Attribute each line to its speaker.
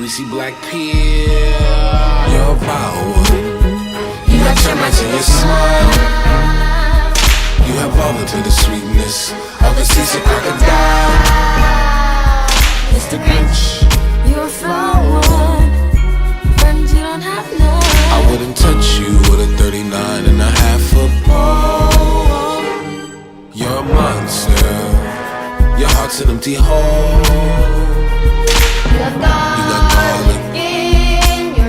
Speaker 1: greasy black peel. You're a wild one. You got termites in your smile. You have all the bitter sweetness of a seasick crocodile.
Speaker 2: Mr. Grinch, you're a flawed one. Friends, you don't have none.
Speaker 1: I wouldn't touch you with a 39 and a half foot pole. You're a monster. Your heart's an empty hole.